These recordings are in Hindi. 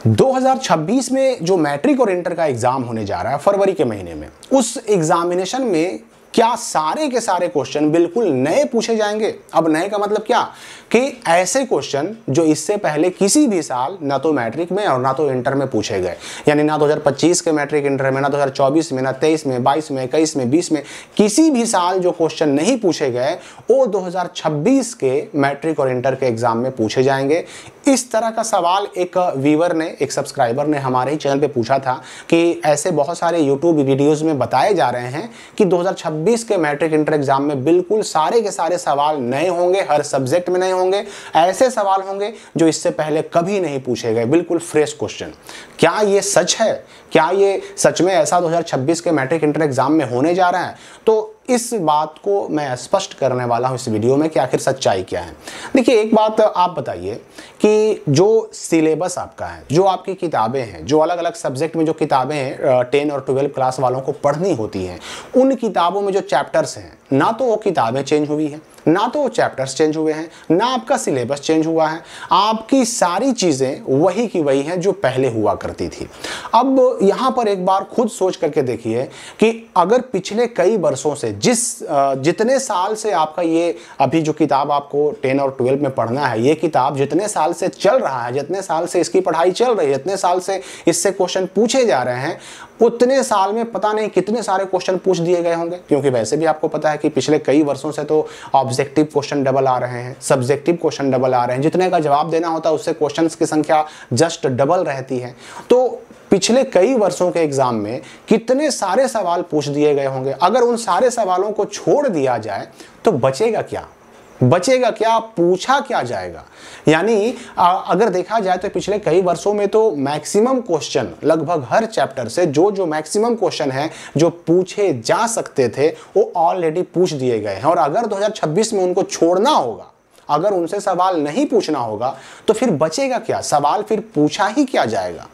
2026 में जो मैट्रिक और इंटर का एग्जाम होने जा रहा है फरवरी के महीने में, उस एग्जामिनेशन में क्या सारे के सारे क्वेश्चन बिल्कुल नए पूछे जाएंगे। अब नए का मतलब क्या कि ऐसे क्वेश्चन जो इससे पहले किसी भी साल ना तो मैट्रिक में और ना तो इंटर में पूछे गए, यानी ना 2025 के मैट्रिक इंटर में, ना 2024 में, ना 23 में, 22 में, 21 में, 20 में, किसी भी साल जो क्वेश्चन नहीं पूछे गए वो 2026 के मैट्रिक और इंटर के एग्जाम में पूछे जाएंगे। इस तरह का सवाल एक व्यूअर ने, एक सब्सक्राइबर ने हमारे ही चैनल पे पूछा था कि ऐसे बहुत सारे यूट्यूब वीडियोस में बताए जा रहे हैं कि 2026 के मैट्रिक इंटर एग्जाम में बिल्कुल सारे के सारे सवाल नए होंगे, हर सब्जेक्ट में नए होंगे, ऐसे सवाल होंगे जो इससे पहले कभी नहीं पूछे गए, बिल्कुल फ्रेश क्वेश्चन। क्या ये सच है? क्या ये सच में ऐसा 2026 के मैट्रिक इंटर एग्जाम में होने जा रहा है? तो इस बात को मैं स्पष्ट करने वाला हूं इस वीडियो में कि आखिर सच्चाई क्या है। देखिए, एक बात आप बताइए कि जो सिलेबस आपका है, जो आपकी किताबें हैं, जो अलग अलग सब्जेक्ट में जो किताबें हैं 10 और 12 क्लास वालों को पढ़नी होती हैं, उन किताबों में जो चैप्टर्स हैं, ना तो वो किताबें चेंज हुई हैं, ना तो वो चैप्टर्स चेंज हुए हैं, ना आपका सिलेबस चेंज हुआ है। आपकी सारी चीज़ें वही की वही हैं जो पहले हुआ करती थी। अब यहाँ पर एक बार खुद सोच करके देखिए कि अगर पिछले कई वर्षों से जितने साल से आपका ये अभी जो किताब आपको 10 और 12 में पढ़ना है, ये किताब जितने साल से चल रहा है, जितने साल से इसकी पढ़ाई चल रही है, जितने साल से इससे क्वेश्चन पूछे जा रहे हैं, उतने साल में पता नहीं कितने सारे क्वेश्चन पूछ दिए गए होंगे। क्योंकि वैसे भी आपको पता है कि पिछले कई वर्षों से तो ऑब्जेक्टिव क्वेश्चन डबल आ रहे हैं, सब्जेक्टिव क्वेश्चन डबल आ रहे हैं, जितने का जवाब देना होता है उससे क्वेश्चंस की संख्या जस्ट डबल रहती है। तो पिछले कई वर्षों के एग्जाम में कितने सारे सवाल पूछ दिए गए होंगे। अगर उन सारे सवालों को छोड़ दिया जाए तो बचेगा क्या? बचेगा क्या? पूछा क्या जाएगा? यानी अगर देखा जाए तो पिछले कई वर्षों में तो मैक्सिमम क्वेश्चन लगभग हर चैप्टर से जो मैक्सिमम क्वेश्चन है जो पूछे जा सकते थे वो ऑलरेडी पूछ दिए गए हैं। और अगर 2026 में उनको छोड़ना होगा, अगर उनसे सवाल नहीं पूछना होगा तो फिर बचेगा क्या? सवाल फिर पूछा ही क्या जाएगा?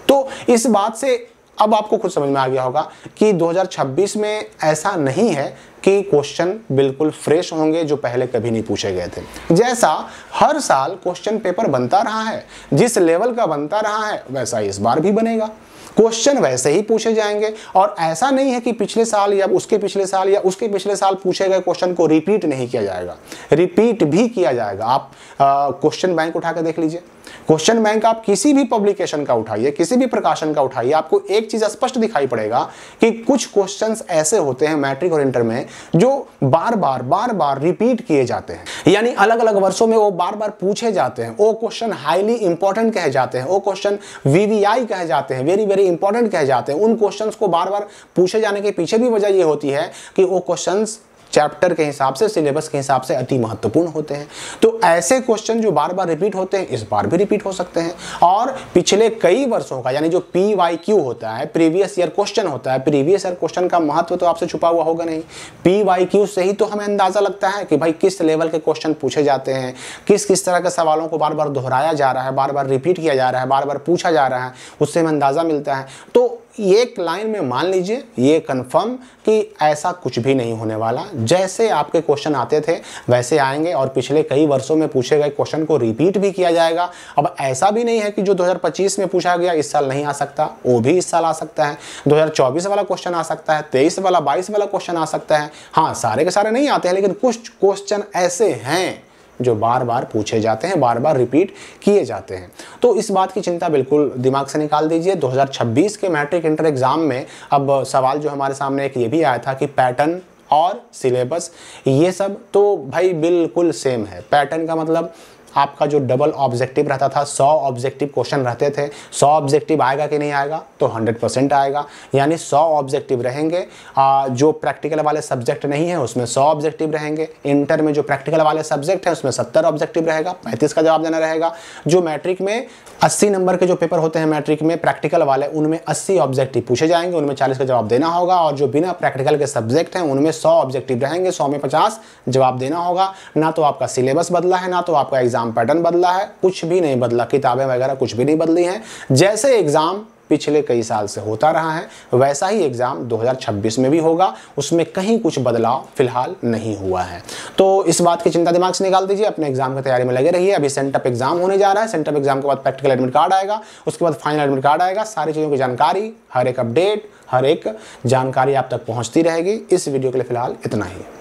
तो इस बात से अब आपको खुद समझ में आ गया होगा कि 2026 में ऐसा नहीं है कि क्वेश्चन बिल्कुल फ्रेश होंगे जो पहले कभी नहीं पूछे गए थे। जैसा हर साल क्वेश्चन पेपर बनता रहा है, जिस लेवल का बनता रहा है, वैसा इस बार भी बनेगा। क्वेश्चन वैसे ही पूछे जाएंगे और ऐसा नहीं है कि पिछले साल या उसके पिछले साल या उसके पिछले साल पूछे गए क्वेश्चन को रिपीट नहीं किया जाएगा, रिपीट भी किया जाएगा। आप क्वेश्चन बैंक उठा के देख लीजिए, क्वेश्चन बैंक आप किसी भी पब्लिकेशन का उठाइए, किसी भी प्रकाशन का उठाइए, आपको एक चीज स्पष्ट दिखाई पड़ेगा कि कुछ क्वेश्चंस ऐसे होते हैं मैट्रिक और इंटर में जो बार बार रिपीट किए जाते हैं, यानी अलग अलग वर्षों में वो बार बार पूछे जाते हैं। वो क्वेश्चन हाईली इंपॉर्टेंट कहे जाते हैं, वो क्वेश्चन वीवीआई कहे जाते हैं, वेरी वेरी इंपॉर्टेंट कहे जाते हैं। उन क्वेश्चंस को बार बार पूछे जाने के पीछे भी वजह ये होती है कि वो क्वेश्चंस चैप्टर के हिसाब से, सिलेबस के हिसाब से अति महत्वपूर्ण होते हैं। तो ऐसे क्वेश्चन जो बार बार रिपीट होते हैं इस बार भी रिपीट हो सकते हैं। और पिछले कई वर्षों का, यानी जो PYQ होता है, प्रीवियस ईयर क्वेश्चन होता है, प्रीवियस ईयर क्वेश्चन का महत्व तो आपसे छुपा हुआ होगा नहीं। PYQ से ही तो हमें अंदाजा लगता है कि भाई किस लेवल के क्वेश्चन पूछे जाते हैं, किस किस तरह के सवालों को बार बार दोहराया जा रहा है, बार बार रिपीट किया जा रहा है, बार बार पूछा जा रहा है, उससे हमें अंदाजा मिलता है। तो एक लाइन में मान लीजिए ये कंफर्म कि ऐसा कुछ भी नहीं होने वाला। जैसे आपके क्वेश्चन आते थे वैसे आएंगे और पिछले कई वर्षों में पूछे गए क्वेश्चन को रिपीट भी किया जाएगा। अब ऐसा भी नहीं है कि जो 2025 में पूछा गया इस साल नहीं आ सकता, वो भी इस साल आ सकता है। 2024 वाला क्वेश्चन आ सकता है, 23 वाला, 22 वाला क्वेश्चन आ सकता है। हाँ, सारे के सारे नहीं आते हैं, लेकिन कुछ क्वेश्चन ऐसे हैं जो बार बार पूछे जाते हैं, बार बार रिपीट किए जाते हैं। तो इस बात की चिंता बिल्कुल दिमाग से निकाल दीजिए। 2026 के मैट्रिक इंटर एग्जाम में अब सवाल जो हमारे सामने एक ये भी आया था कि पैटर्न और सिलेबस ये सब तो भाई बिल्कुल सेम है। पैटर्न का मतलब आपका जो डबल ऑब्जेक्टिव रहता था, 100 ऑब्जेक्टिव क्वेश्चन रहते थे, 100 ऑब्जेक्टिव आएगा कि नहीं आएगा? तो 100% आएगा, यानी 100 ऑब्जेक्टिव रहेंगे। जो प्रैक्टिकल वाले सब्जेक्ट नहीं है उसमें 100 ऑब्जेक्टिव रहेंगे। इंटर में जो प्रैक्टिकल वाले सब्जेक्ट है उसमें 70 ऑब्जेक्टिव रहेगा, 35 का जवाब देना रहेगा। जो मैट्रिक में 80 नंबर के जो पेपर होते हैं मैट्रिक में प्रैक्टिकल वाले, उनमें 80 ऑब्जेक्टिव पूछे जाएंगे, उनमें 40 का जवाब देना होगा। और जो बिना प्रैक्टिकल के सब्जेक्ट हैं उनमें 100 ऑब्जेक्टिव रहेंगे, 100 में 50 जवाब देना होगा। ना तो आपका सिलेबस बदला है, ना तो आपका एग्जाम पैटर्न बदला है, कुछ भी नहीं बदला, किताबें वगैरह कुछ भी नहीं बदली हैं। जैसे एग्जाम पिछले कई साल से होता रहा है, वैसा ही एग्जाम 2026 में भी होगा, उसमें कहीं कुछ बदलाव फिलहाल नहीं हुआ है। तो इस बात की चिंता दिमाग से निकाल दीजिए, अपने एग्जाम की तैयारी में लगे रहिए। अभी सेंटअप एग्जाम होने जा रहा है, सेंटअप एग्जाम के बाद प्रैक्टिकल एडमिट कार्ड आएगा, उसके बाद फाइनल एडमिट कार्ड आएगा। सारी चीज़ों की जानकारी, हर एक अपडेट, हर एक जानकारी आप तक पहुंचती रहेगी। इस वीडियो के लिए फिलहाल इतना ही।